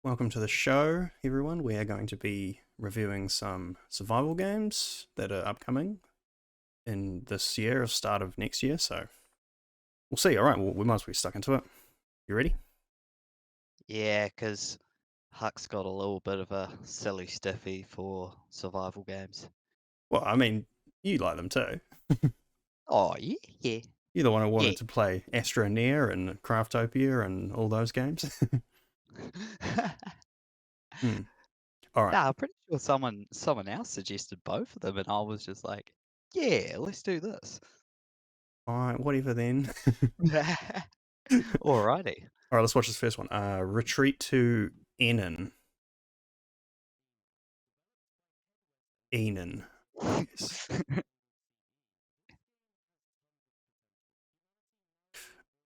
Welcome to the show, everyone. We are going to be reviewing some survival games that are upcoming in this year or start of next year. So we'll see. All right, well, we might as well be stuck into it. You ready? Yeah, because Huck's got a little bit of a silly stiffy for survival games. Well, I mean, you like them too. Oh, yeah, yeah, You're the one who yeah. wanted to play Astroneer and Craftopia and all those games. Hmm. All right. Nah, I'm pretty sure someone else suggested both of them, and I was just like, yeah, let's do this. All right, whatever then. Alrighty. All right, let's watch this first one. Retreat to Enon. Enon, I guess.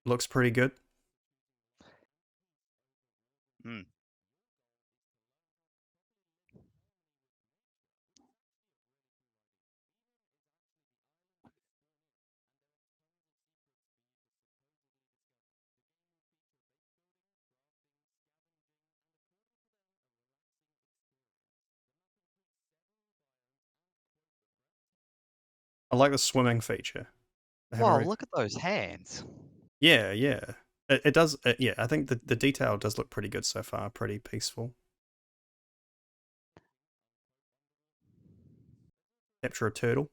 Looks pretty good. Mm. I like the swimming feature. They have a Wow, very look at those hands. Yeah, yeah. It does. Yeah, I think the detail does look pretty good so far. Pretty peaceful. Capture a turtle.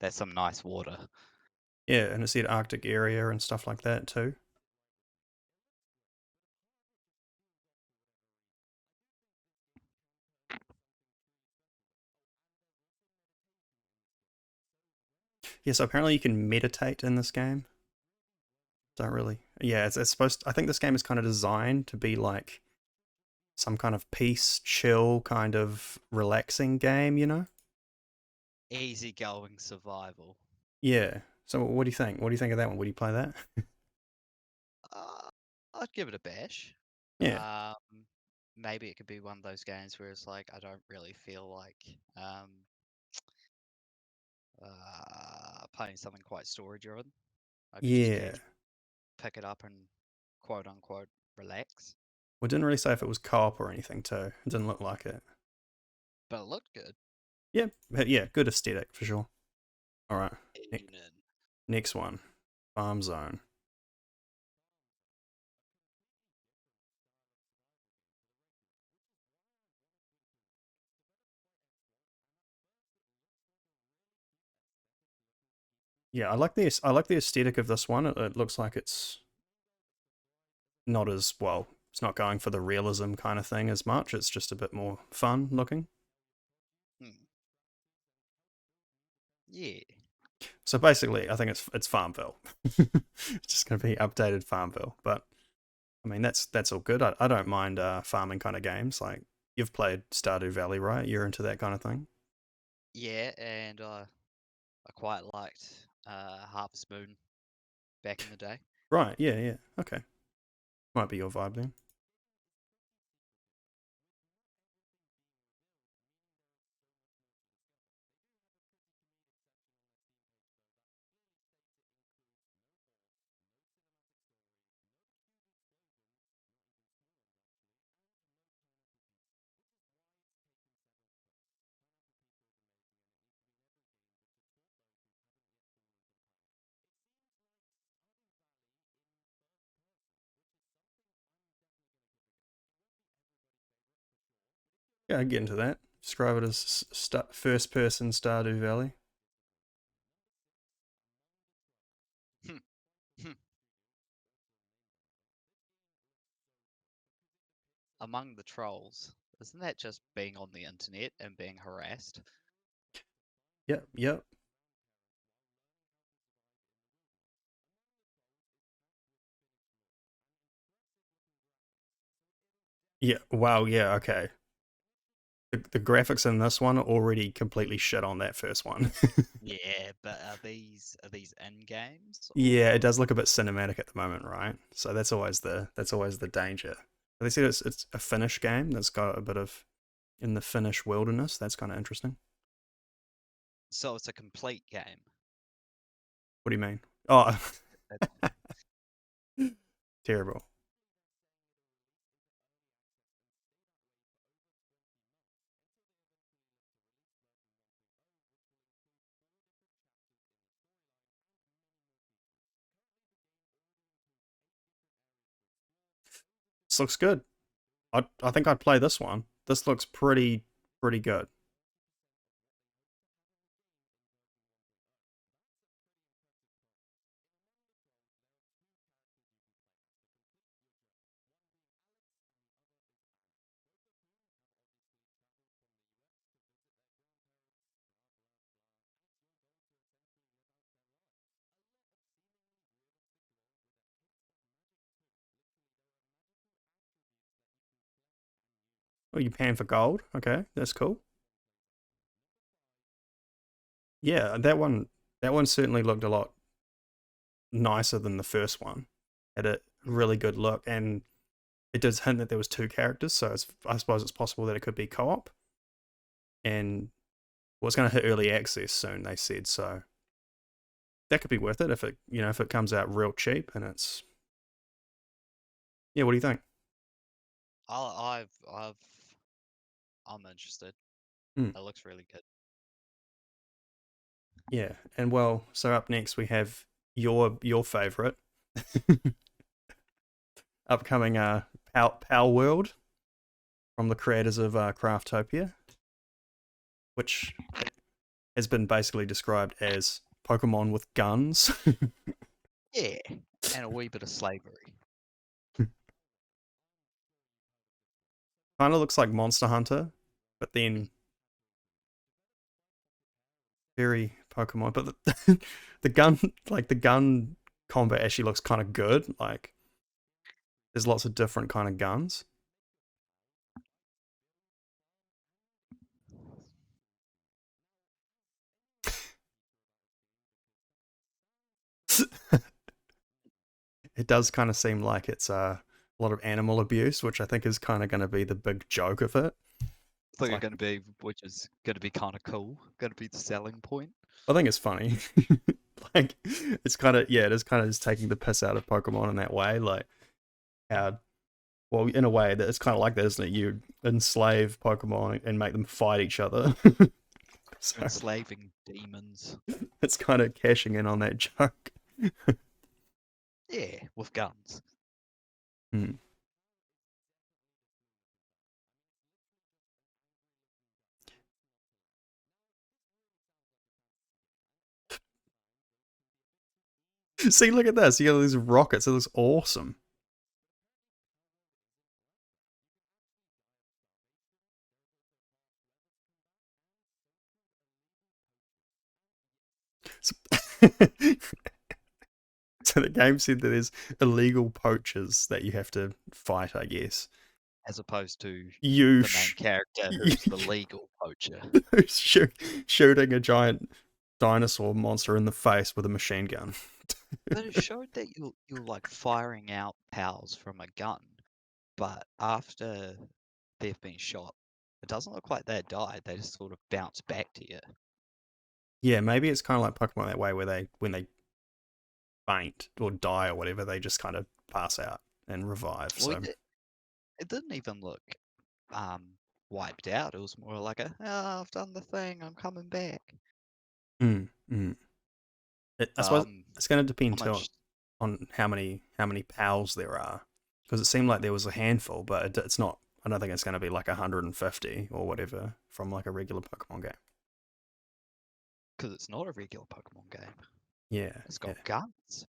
That's some nice water. Yeah, and it's the Arctic area and stuff like that too. Yeah, so apparently you can meditate in this game. Don't really. Yeah, it's supposed. I think this game is kind of designed to be like some kind of peace, chill, kind of relaxing game. You know? Easygoing survival. Yeah. So what do you think? What do you think of that one? Would you play that? Uh, I'd give it a bash. Yeah. Um, Maybe it could be one of those games where it's like I don't really feel like playing something quite story driven. I could just Yeah. casually pick it up and quote unquote relax. We didn't really say if it was co-op or anything too. It didn't look like it. But it looked good. Yeah. Yeah. Good aesthetic for sure. All right. Evening. Next one, Farm Zone. Yeah, I like the aesthetic of this one. It looks like it's not as well. It's not going for the realism kind of thing as much. It's just a bit more fun looking. Hmm. Yeah. So basically, I think it's Farmville. It's just going to be updated Farmville. But I mean, that's all good. I don't mind farming kind of games. Like you've played Stardew Valley, right? You're into that kind of thing. Yeah, and I quite liked Harvest Moon back in the day. Right? Yeah, yeah. Okay, might be your vibe then. Yeah, I get into that. Describe it as first person Stardew Valley. Among the trolls, isn't that just being on the internet and being harassed? Yep, yep. Yeah. Wow. Yeah. Okay. The graphics in this one are already completely shit on that first one. Yeah, but are these in games Yeah, it or does look a bit cinematic at the moment, right? So that's always the danger. They said it's a Finnish game that's got a bit of in the Finnish wilderness. That's kind of interesting. so it's a complete game? What do you mean? Oh, That- terrible. This looks good. I think I'd play this one. This looks pretty good. Oh, you paying for gold? Okay, that's cool. Yeah, that one certainly looked a lot nicer than the first one. Had a really good look, and it does hint that there was two characters, so I suppose it's possible that it could be co-op. And well, it's going to hit early access soon, they said, so that could be worth it if it comes out real cheap and it's yeah. What do you think? I've, I'm interested. Hmm. It looks really good. Yeah, and well, so up next we have your favorite upcoming Power World from the creators of Craftopia, which has been basically described as Pokemon with guns. Yeah, and a wee bit of slavery. Kind of looks like Monster Hunter, but then very Pokemon. But the gun, like the gun combat, actually looks kind of good. Like there's lots of different kind of guns. It does kind of seem like it's a lot of animal abuse, which I think is kind of going to be the big joke of it. I It's think it's like going to be, which is going to be kind of cool. Going to be the selling point. I think it's funny. Like it's kind of yeah, it is kind of just taking the piss out of Pokemon in that way. Like how well, in a way that it's kind of like that, isn't it? You enslave Pokemon and make them fight each other. You're So enslaving demons. it's kind of cashing in on that joke. Yeah, with guns. Hmm. See, look at this. You got these rockets. It looks awesome. So, so the game said that there's illegal poachers that you have to fight, I guess. As opposed to You, the main character who's the legal poacher. shooting a giant dinosaur monster in the face with a machine gun. But it showed that you're like firing out pals from a gun, but after they've been shot, it doesn't look like they died. They just sort of bounce back to you. Yeah, maybe it's kind of like Pokemon that way, where when they faint or die or whatever, they just kind of pass out and revive. Well, So, it didn't even look um wiped out. It was more like a, oh, I've done the thing. I'm coming back. mm, mm. I But suppose it's going to depend I'm too interested. on how many pals there are, because it seemed like there was a handful, but it's not. I don't think it's going to be like 150 or whatever from like a regular Pokemon game. Because it's not a regular Pokemon game. Yeah, It's yeah. got guns.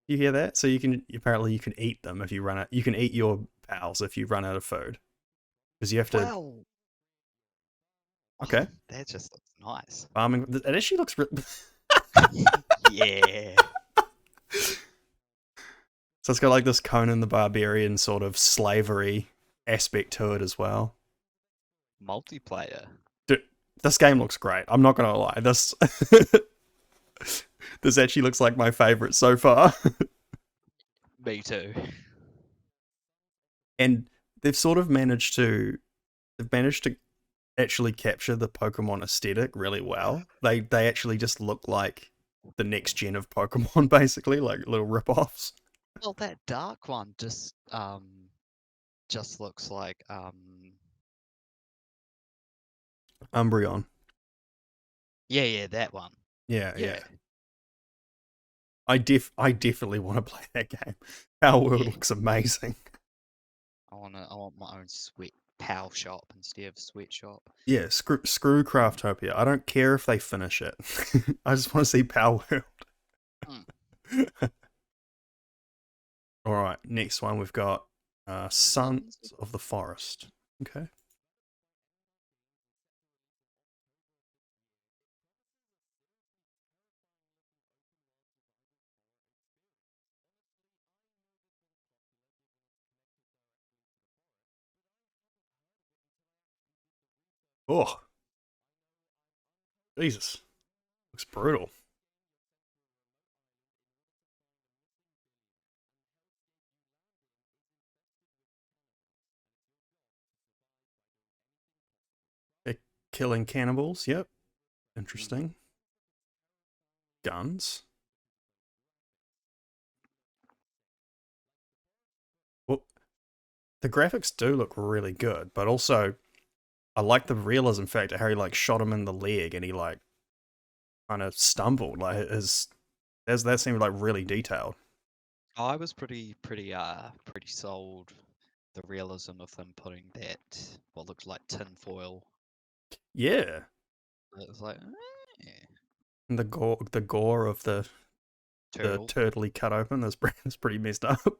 You hear that? So you can eat them if you run out. You can eat your pals if you run out of food because you have to. Well, Okay, that just looks nice. farming. It actually looks. Yeah. So it's got like this Conan the Barbarian sort of slavery aspect to it as well. Multiplayer. Dude, this game looks great. I'm not gonna lie. This this actually looks like my favorite so far. Me too. And they've sort of managed to they've managed to actually capture the Pokemon aesthetic really well. They actually just look like the next gen of Pokemon, basically, like little rip-offs. Well, that dark one just looks like Umbreon. yeah, that one. Yeah, Yeah, yeah. I definitely want to play that game. Our world yeah. looks amazing. I want my own sweat PAL shop instead of sweatshop. Yeah, screw Craftopia. I don't care if they finish it. I just want to see Power Mm. World. All right, next one we've got Sons Sons of of the Forest. Okay. Oh, Jesus. Looks brutal. They're killing cannibals. Yep. Mhm. Interesting. Guns. Well, the graphics do look really good, but also I like the realism factor. How he like shot him in the leg and he like kind of stumbled. Like that seemed like really detailed. I was pretty sold the realism of them putting that what looked like tin foil. Yeah, It was like and the gore of the turtle. turtle he cut open. That's pretty messed up.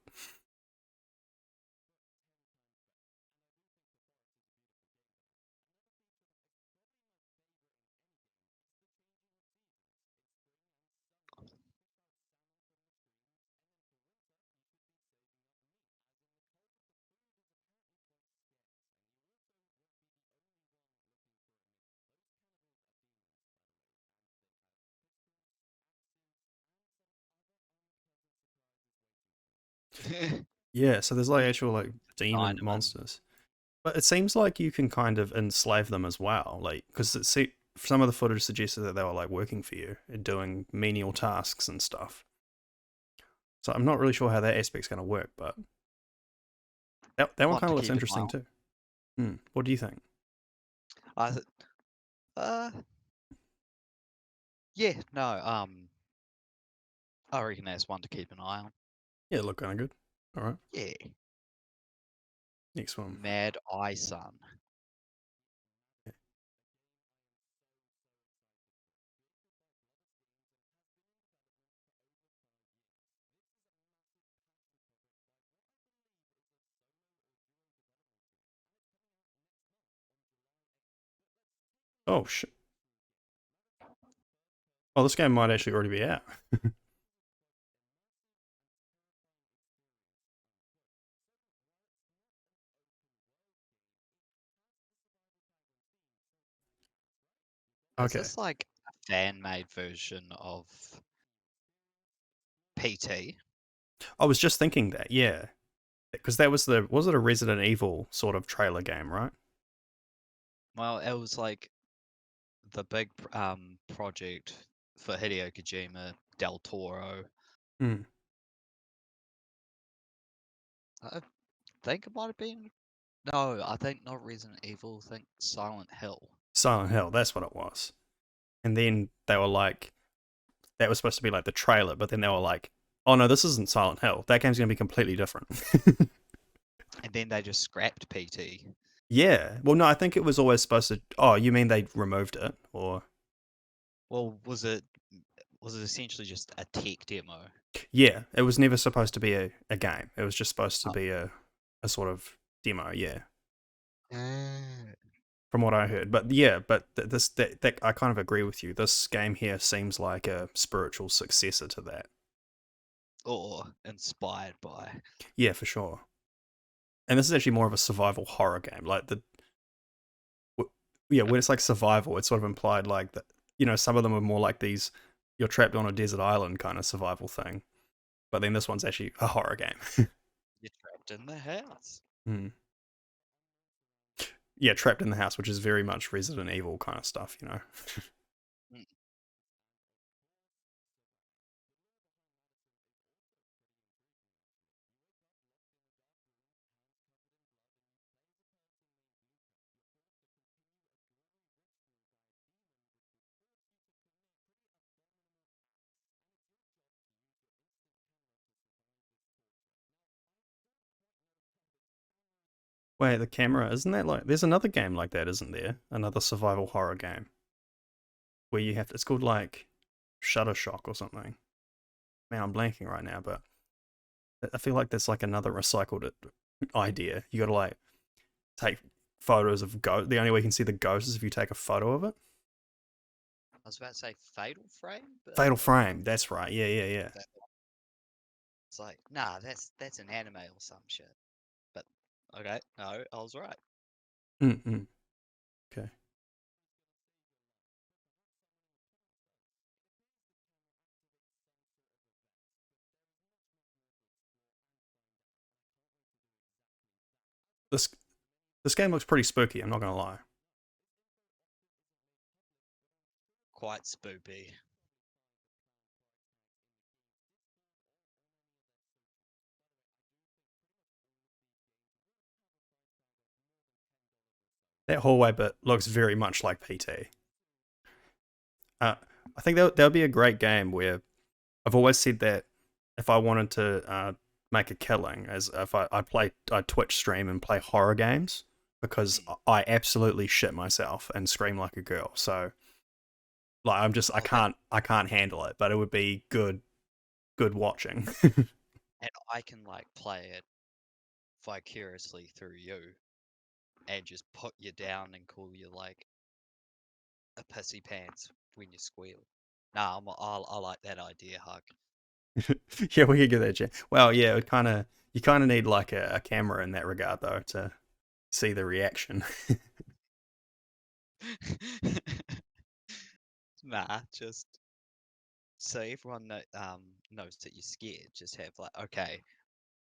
Yeah, so there's like You actual like demon Chinaman. monsters. But it seems like you can kind of enslave them as well, like because some of the footage suggested that they were like working for you and doing menial tasks and stuff. So I'm not really sure how that aspect's going to work, but that one One kind to of looks keep an eye interesting on. too. What do you think? I th- uh yeah, no, I reckon that's one to keep an eye on. Yeah, look kind of good. All right, Yeah. next one. Mad Eye Sun. Oh shit! Oh, this game might actually already be out. Is Okay, this like a fan made version of PT? I was just thinking that. Yeah, because that was it a Resident Evil sort of trailer game, right? Well, it was like the big project for Hideo Kojima, Del Toro. Hmm. I think it might have been. No, I think not Resident Evil. I think Silent Hill. Silent Hill, that's what it was. And then they were like, that was supposed to be like the trailer, but then they were like, oh no, this isn't Silent Hill. That game's going to be completely different. And then they just scrapped PT. Yeah. Well, no, I think it was always supposed to. Oh, you mean they removed it? Or. Well, was it essentially just a tech demo? Yeah, it was never supposed to be a game. It was just supposed to Oh. be a sort of demo, yeah, Uh, from what I heard. But yeah, but that I kind of agree with you. This game here seems like a spiritual successor to that. or inspired by. Yeah, for sure. And this is actually more of a survival horror game. Like yeah, when it's like survival, it's sort of implied like that. Some of them are more like these. You're trapped on a desert island kind of survival thing. But then this one's actually a horror game. You're trapped in the house. Hmm. yeah, trapped in the house, which is very much Resident Evil kind of stuff, you know. Mm. Wait, the camera, isn't that like there's another game like that, isn't there? Another survival horror game where you have to, it's called like Shutter Shock or something. Man, I'm blanking right now, but I feel like that's like another recycled idea. You got to like take photos of ghost. The only way you can see the ghost is if you take a photo of it. I was about to say Fatal Frame, but Fatal Frame. That's right. Yeah, yeah, yeah. that, it's like, nah, that's an anime or some shit. But okay, no, I was right. Mm-mm. Okay. This this game looks pretty spooky. I'm not gonna lie. Quite spoopy. That hallway bit looks very much like PT. Uh, I think that would be a great game where I've always said that if I wanted to make a killing, as if I Twitch stream and play horror games because Mm. I absolutely shit myself and scream like a girl. So like Oh, that, I can't handle it, but it would be good watching. and I can like play it vicariously through you and just put you down and call you like a pissy pants when you squeal. Nah, I like that idea, Hug. Yeah, we could get that. Well, yeah, it kind of you kind of need like a camera in that regard though to see the reaction. Nah, just so everyone knows that you're scared. Just have like, okay,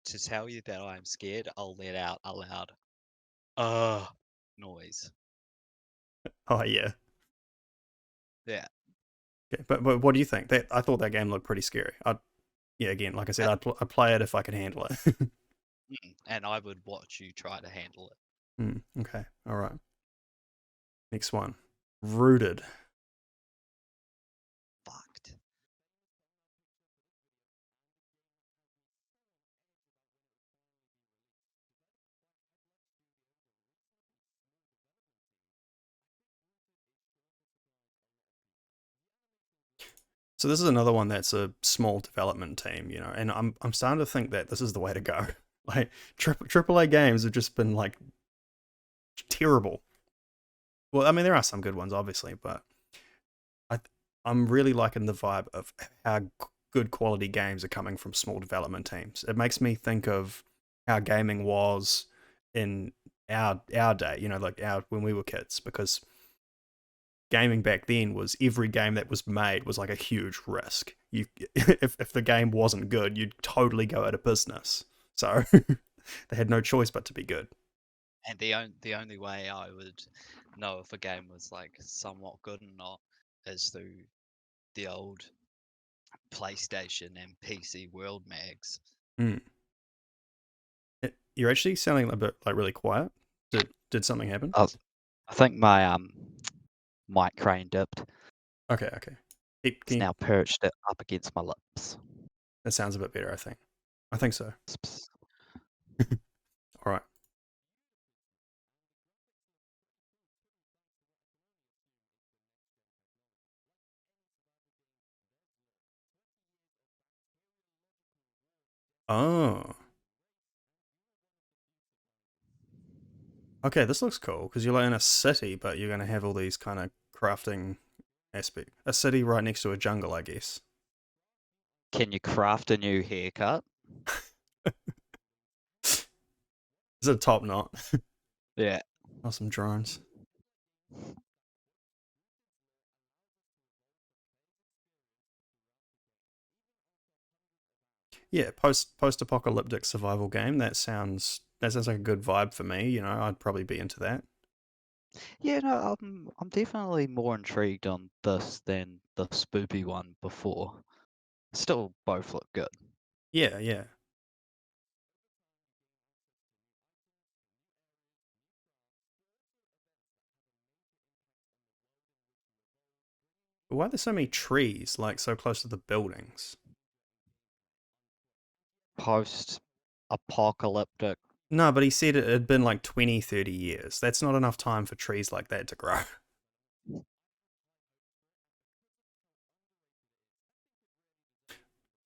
to tell you that I'm scared, I'll let out a loud uh noise. Oh yeah. Yeah. Okay, but what do you think? That I thought that game looked pretty scary. I Yeah, again, like I said, Uh, I'd play it if I could handle it. and I would watch you try to handle it. Okay, all right. Next one, Rooted. Fucked. So this is another one that's a small development team, you know, and I'm starting to think that this is the way to go. Like triple A games have just been like terrible. Well, I mean there are some good ones, obviously, but I I'm really liking the vibe of how good quality games are coming from small development teams. It makes me think of how gaming was in our day, you know, like our when we were kids, because gaming back then was every game that was made was like a huge risk. You if the game wasn't good, you'd totally go out of business. So they had no choice but to be good. And the only way I would know if a game was like somewhat good or not is through the old PlayStation and PC World mags. Mm. You're actually sounding a bit like really quiet. Did something happen? I, I think my mic crane dipped. Okay, okay. It's now perched it up against my lips. That sounds a bit better, I think. I think so. All right. Oh. Okay, this looks cool because you're like in a city, but you're going to have all these kind of crafting aspect. A city right next to a jungle, I guess. Can you craft a new haircut? Is it a top knot? Yeah. Oh, some drones. Yeah, post apocalyptic survival game. That sounds like a good vibe for me. You know, I'd probably be into that. Yeah, no, I'm definitely more intrigued on this than the spoopy one before. Still both look good. Yeah, yeah. Why are there so many trees, like so close to the buildings? Post-apocalyptic. No, but he said it had been like 20, 30 years. That's not enough time for trees like that to grow.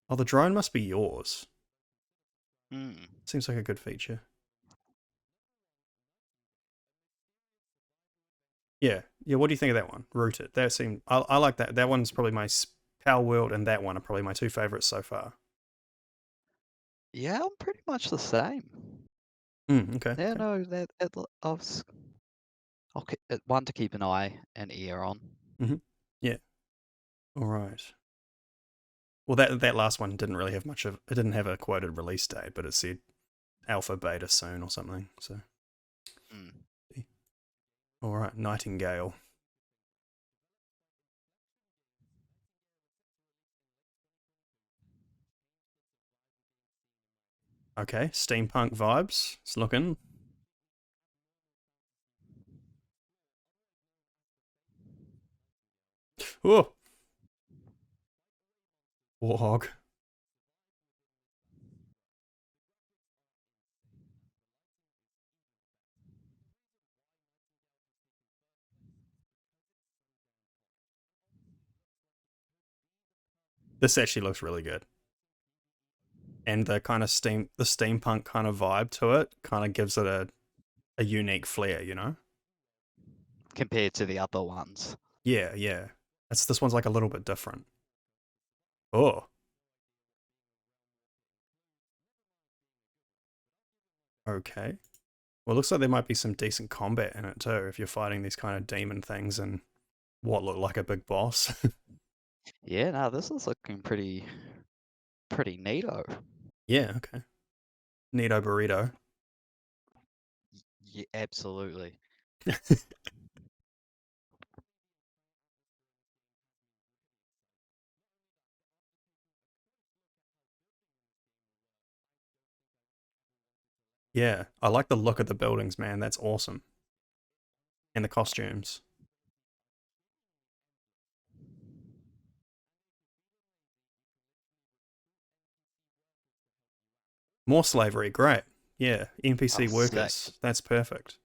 Oh, the drone must be yours. Hmm. Seems like a good feature. Yeah, yeah. What do you think of that one? Rooted. That seemed. I like that. That one's probably my Power World, and that one are probably my two favorites so far. Yeah, I'm pretty much the same. Okay. Yeah, Okay. no, one to keep an eye and ear on. hmm Yeah. All right. Well, that last one didn't really have much of. It didn't have a quoted release date, but it said alpha beta soon or something. So. Hmm. All right. Nightingale. Okay. Steampunk vibes. It's looking. Oh, warhog. This actually looks really good. And the kind of the steampunk kind of vibe to it kind of gives it a unique flair, you know? Compared to the other ones. Yeah, yeah. This one's like a little bit different. Oh, okay. Well, it looks like there might be some decent combat in it too if you're fighting these kind of demon things and what look like a big boss. Yeah, no, this is looking pretty neato. Yeah, okay. Neato burrito. Yeah, absolutely. Yeah, I like the look of the buildings, man. That's awesome. And the costumes. More slavery, great. Yeah, Oh, NPC sick. workers. That's perfect.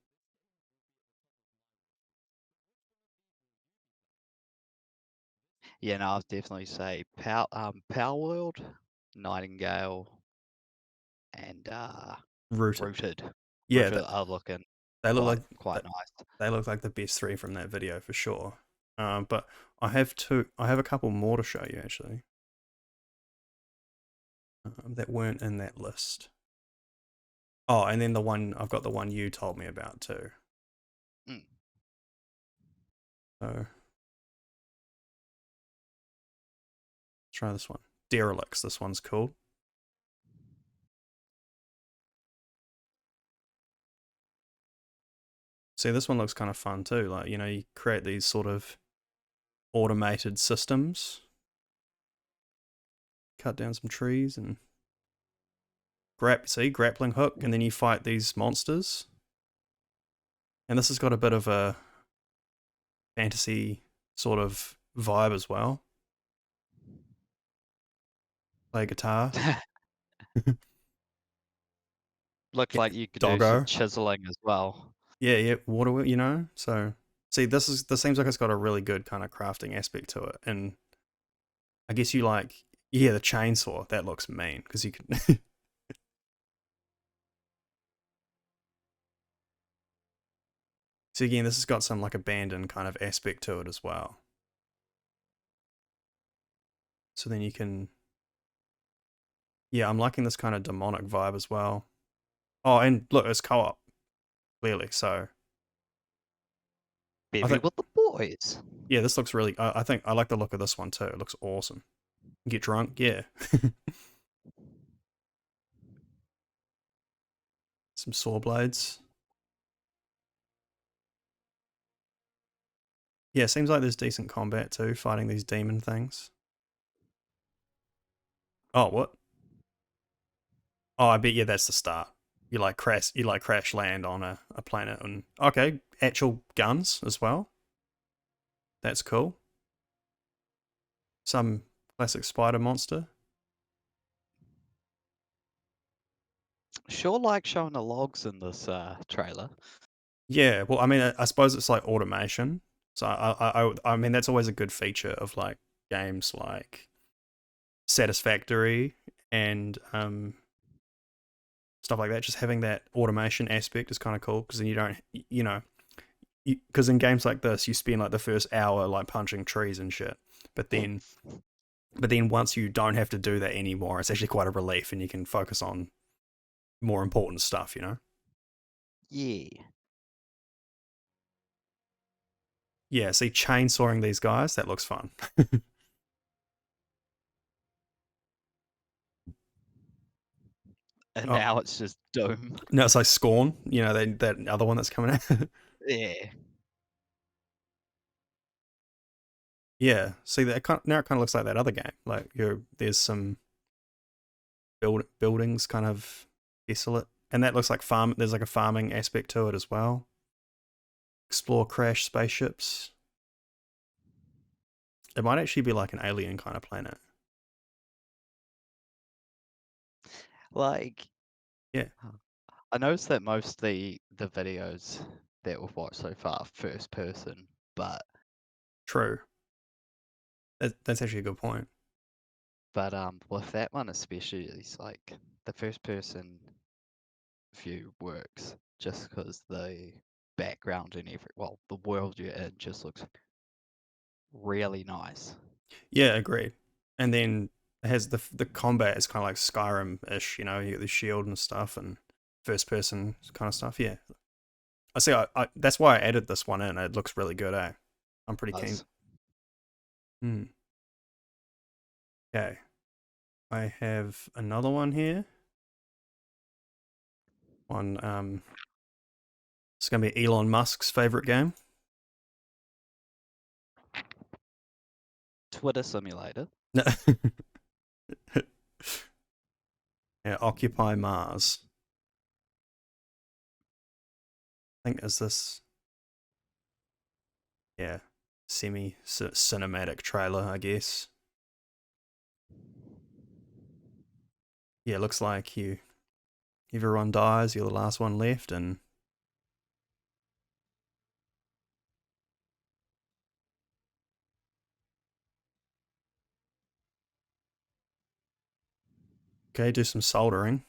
Yeah, no, I'll definitely say Power World, Nightingale, and Rooted. Rooted. Yeah, Rooted are looking they look like quite nice. they look like the best three from that video for sure. But I have two. I have a couple more to show you actually that weren't in that list. Oh, and then I've got the one you told me about too. Mm. So try this one. Derelicts. This one's cool. See, this one looks kind of fun too. Like you create these sort of automated systems, cut down some trees, and grappling hook, and then you fight these monsters. And this has got a bit of a fantasy sort of vibe as well. Play guitar. Look like you could do some Doggo. chiseling as well. Yeah, yeah, water, So, see, this seems like it's got a really good kind of crafting aspect to it, and I guess you like, yeah, the chainsaw that looks mean because you can. So again, this has got some like abandoned kind of aspect to it as well. So then you can, yeah, I'm liking this kind of demonic vibe as well. Oh, and look, it's co-op clearly. So I Bevy think, with the boys. yeah, this looks really. I think I like the look of this one too. It looks awesome. Get drunk, yeah. Some saw blades. Yeah, it seems like there's decent combat too, fighting these demon things. Oh, what? Oh, I bet, yeah, that's the start. You crash land on a planet, and okay, actual guns as well. That's cool. Some classic spider monster. Sure, like showing the logs in this trailer. Yeah, well, I mean, I suppose it's like automation. So I mean, that's always a good feature of like games like Satisfactory and stuff like that. Just having that automation aspect is kind of cool because then you don't, you know, because in games like this, you spend like the first hour like punching trees and shit, but then once you don't have to do that anymore, it's actually quite a relief, and you can focus on more important stuff. You know? Yeah. Yeah. See, chainsawing these guys, that looks fun. And Oh, now it's just Doom. no, it's like Scorn. You know, that other one that's coming out. Yeah. Yeah. See, that now it kind of looks like that other game. Like there's some buildings kind of desolate, and that looks like farm. There's like a farming aspect to it as well. Explore crash spaceships. It might actually be like an alien kind of planet. Like, Yeah. I noticed that most the videos that we've watched so far are first person, but True. That's actually a good point. with that one especially, it's like the first person view works just because the background and the world you're in just looks really nice. Yeah, agreed. And then it has the combat is kind of like Skyrim ish. You know, you get the shield and stuff, and first person kind of stuff. Yeah. I see. That's why I added this one in. It looks really good, eh? I'm pretty keen. Does. Hmm. Okay. I have another one here. On it's gonna be Elon Musk's favorite game. Twitter simulator. No. Yeah, Occupy Mars. I think is this, yeah, semi cinematic trailer, I guess. Yeah, looks like everyone dies, you're the last one left, and okay, do some soldering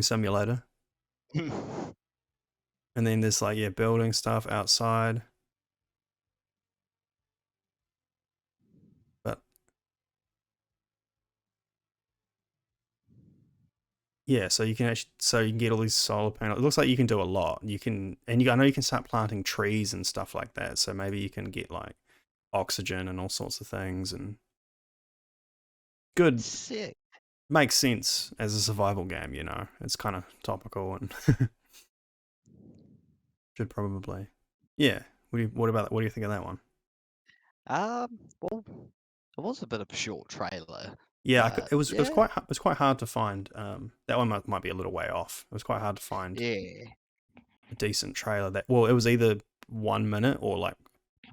simulator, and then there's like, yeah, building stuff outside, but yeah, so you can get all these solar panels. It looks like you can do a lot. I know you can start planting trees and stuff like that. So maybe you can get like oxygen and all sorts of things, and good, Sick. makes sense as a survival game. You know, it's kind of topical and should probably, yeah. What do you think of that one? Well, it was a bit of a short trailer, Yeah, but it was yeah, quite hard to find. That one might be a little way off. It was quite hard to find yeah. a decent trailer that, well, it was either 1 minute or like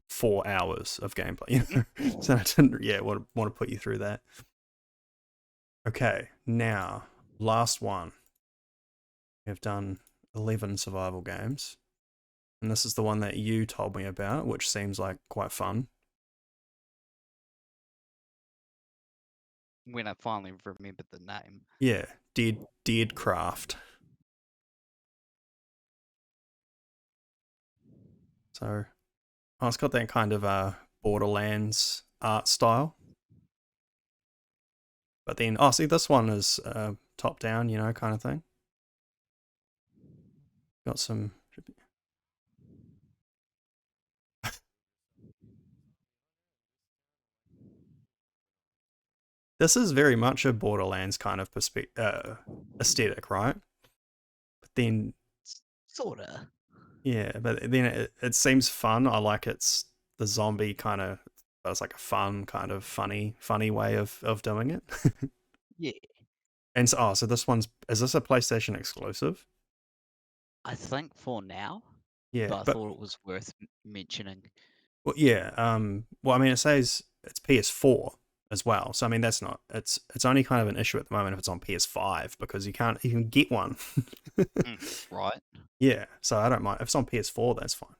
4 hours of gameplay. You know? So I didn't, yeah, want to put you through that. Okay, now last one. We've done 11 survival games, and this is the one that you told me about, which seems like quite fun. When I finally remembered the name. Yeah, Dead Craft. So, oh, it's got that kind of Borderlands art style. But then, oh, see, this one is top down, you know, kind of thing. Got some. This is very much a Borderlands kind of aesthetic, right? But then, Sorta. Yeah, but then it seems fun. I like it's the zombie kind of. It's like a fun kind of funny way of doing it. Yeah, And so, oh, so this one's is this a PlayStation exclusive? I think for now, Yeah, but I but thought it was worth mentioning. well, yeah. Well, I mean, it says it's PS4 as well. So I mean, that's not. It's only kind of an issue at the moment if it's on PS5 because you can't even get one. Mm, right? Yeah, so I don't mind if it's on PS4. That's fine.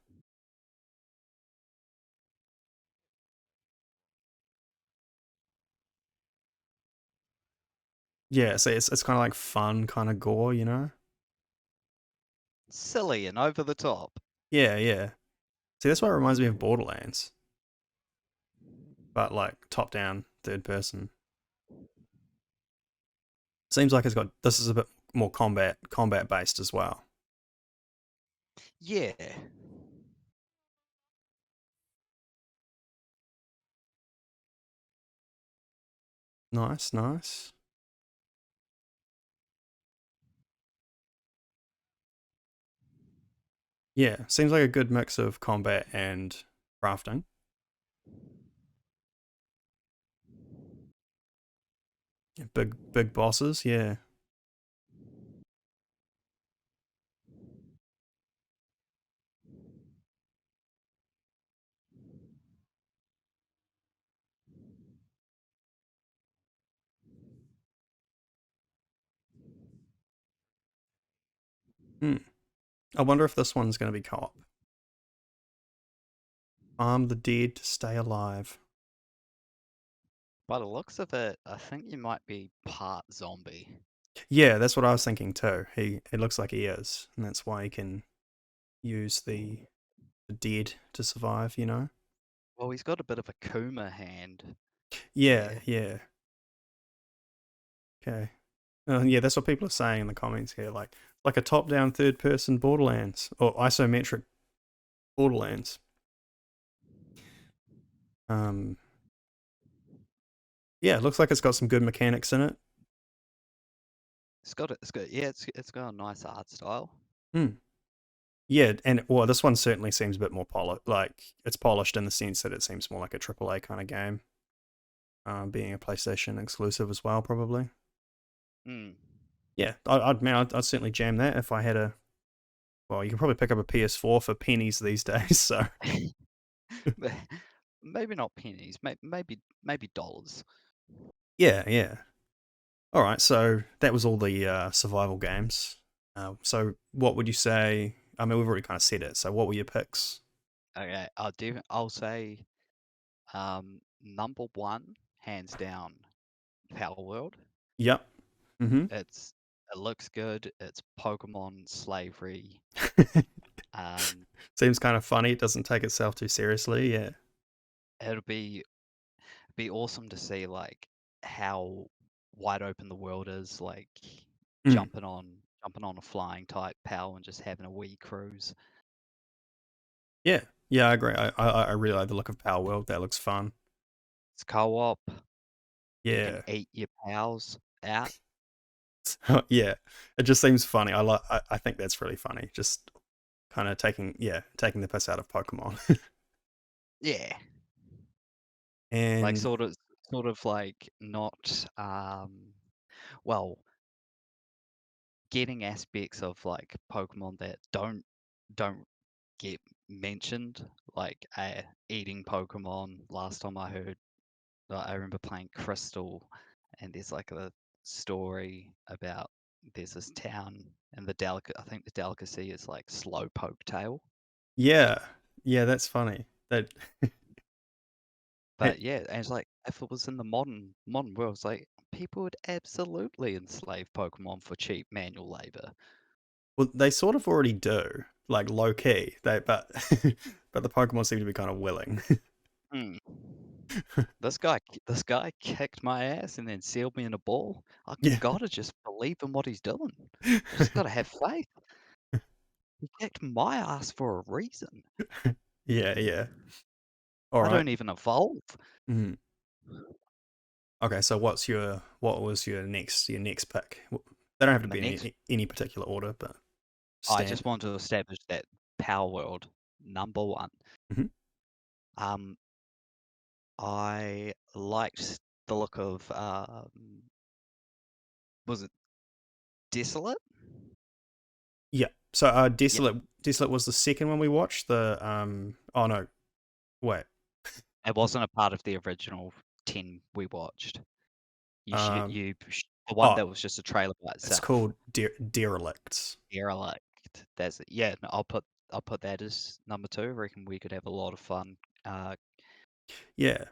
Yeah, so it's kind of like fun, kind of gore, you know? Silly and over the top. Yeah, yeah. See, that's what reminds me of Borderlands, but like top down, third person. Seems like it's got this is a bit more combat based as well. Yeah. Nice, nice. Yeah, seems like a good mix of combat and crafting. Big bosses, yeah. Hmm. I wonder if this one's going to be co-op. Arm the dead to stay alive. By the looks of it, I think you might be part zombie. Yeah, that's what I was thinking too. It looks like he is, and that's why he can use the dead to survive. You know. Well, he's got a bit of a Kuma hand Yeah, there. yeah. Okay. Yeah, that's what people are saying in the comments here. Like a top-down third-person Borderlands or isometric Borderlands. Um, yeah, it looks like it's got some good mechanics in it. It's got a nice art style. Hmm. Yeah, and well, this one certainly seems a bit more polished. Like it's polished in the sense that it seems more like a AAA kind of game, being a PlayStation exclusive as well, probably. Mm. Yeah, I'd certainly jam that if I had a. Well, you can probably pick up a PS4 for pennies these days. So Maybe not pennies, maybe dollars. yeah, yeah. All right, so that was all the survival games. So what would you say? I mean, we've already kind of said it. So what were your picks? Okay, I'll say number one, hands down, Power World. Yep. Mm-hmm. It looks good. It's Pokemon slavery. Um, Seems kind of funny. It doesn't take itself too seriously. Yeah. it'll be awesome to see like how wide open the world is, like Mm. jumping on a flying type PAL and just having a wee cruise. Yeah. Yeah, I agree. I really like the look of Power World. That looks fun. It's co-op. You can Yeah. eat your pals out. Yeah. It just seems funny. I think that's really funny. Just kind of taking the piss out of Pokemon. Yeah, like And sort of like not well, getting aspects of like Pokemon that don't get mentioned, like eating Pokemon. Last time I heard, I remember playing Crystal, and there's like a story about there's this town, and I think the delicacy is like slow poke tail. yeah. Yeah, that's funny. That But yeah, and it's like if it was in the modern world, it's like people would absolutely enslave Pokemon for cheap manual labor. well, they sort of already do, like low key. But but the Pokemon seem to be kind of willing. Hmm. This guy kicked my ass and then sealed me in a ball. I Yeah. gotta just believe in what he's doing. I just gotta have faith. He kicked my ass for a reason. Yeah, yeah. All I right. don't even evolve. Mhm. Okay, so what was your next pick? They don't have to The be in next, any particular order, but I just stamp. want to establish that Power World #1. Mhm. Um, I liked the look of was it Desolate? Yeah. So Yeah, Desolate was the second one we watched. The oh no, wait. it wasn't a part of the original 10 we watched. Um The one oh, that was just a trailer by it's itself. called Derelicts. Derelict. That's it. Yeah, no, I'll put that as #2. I reckon we could have a lot of fun uh, Yeah.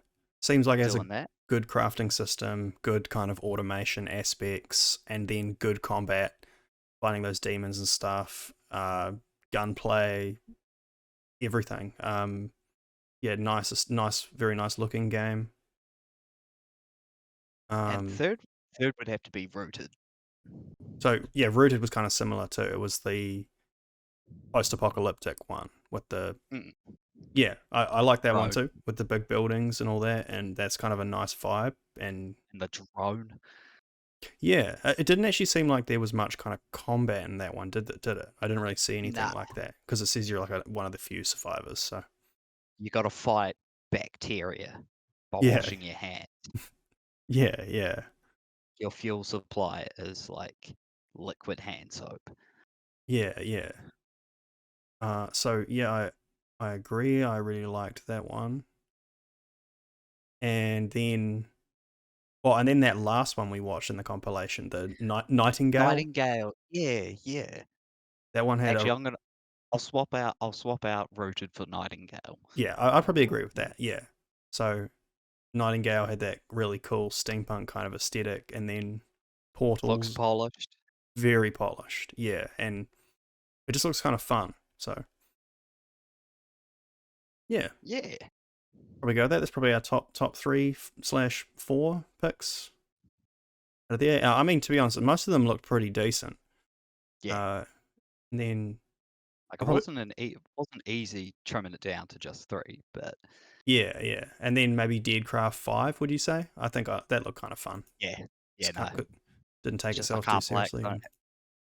Seems like it has a doing that. good crafting system, good kind of automation aspects, and then good combat, fighting those demons and stuff, gunplay, everything. Yeah, nice, very nice looking game. And Um, third would have to be Rooted. so yeah, Rooted was kind of similar too. It was the post-apocalyptic one with the Mm, yeah. I like that one drone too with the big buildings and all that, and that's kind of a nice vibe. And and the drone. yeah, it didn't actually seem like there was much kind of combat in that one, did it? Did it? I didn't really see anything Nah, like that because it says you're like one of the few survivors. So you got to fight bacteria by yeah, washing your hands. yeah, Your fuel supply is like liquid hand soap. yeah. So yeah, I agree. I really liked that one. And then well, and then that last one we watched in the compilation, the Nightingale. Nightingale. Yeah, yeah. That one had a Actually, I'll swap out Rooted for Nightingale. yeah. I'd probably agree with that. Yeah. So Nightingale had that really cool steampunk kind of aesthetic, and then Looks Portals polished. very polished. Yeah, and it just looks kind of fun. So yeah, Yeah, probably go with that. That's probably our top three slash four picks out of there. I mean, to be honest, most of them look pretty decent. yeah. Uh, and then Like I it probably wasn't easy trimming it down to just 3, but yeah, and then maybe Deadcraft 5. Would you say? I think that looked kind of fun. yeah, It's yeah, kind no. of good. Didn't take Just I itself too can't play it seriously, 'cause and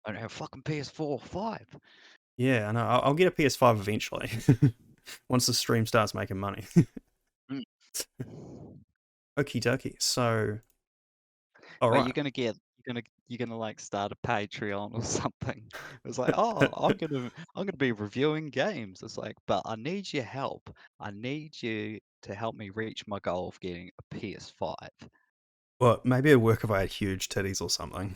I don't have fucking PS4 5. yeah, I know. I'll get a PS5 eventually once the stream starts making money. Mm. Okie dokie. So, all But right. you're gonna like start a Patreon or something. It's like, oh, I'm gonna be reviewing games. It's like, but I need your help. I need you to help me reach my goal of getting a PS5. Well, maybe it'd work if I had huge titties or something.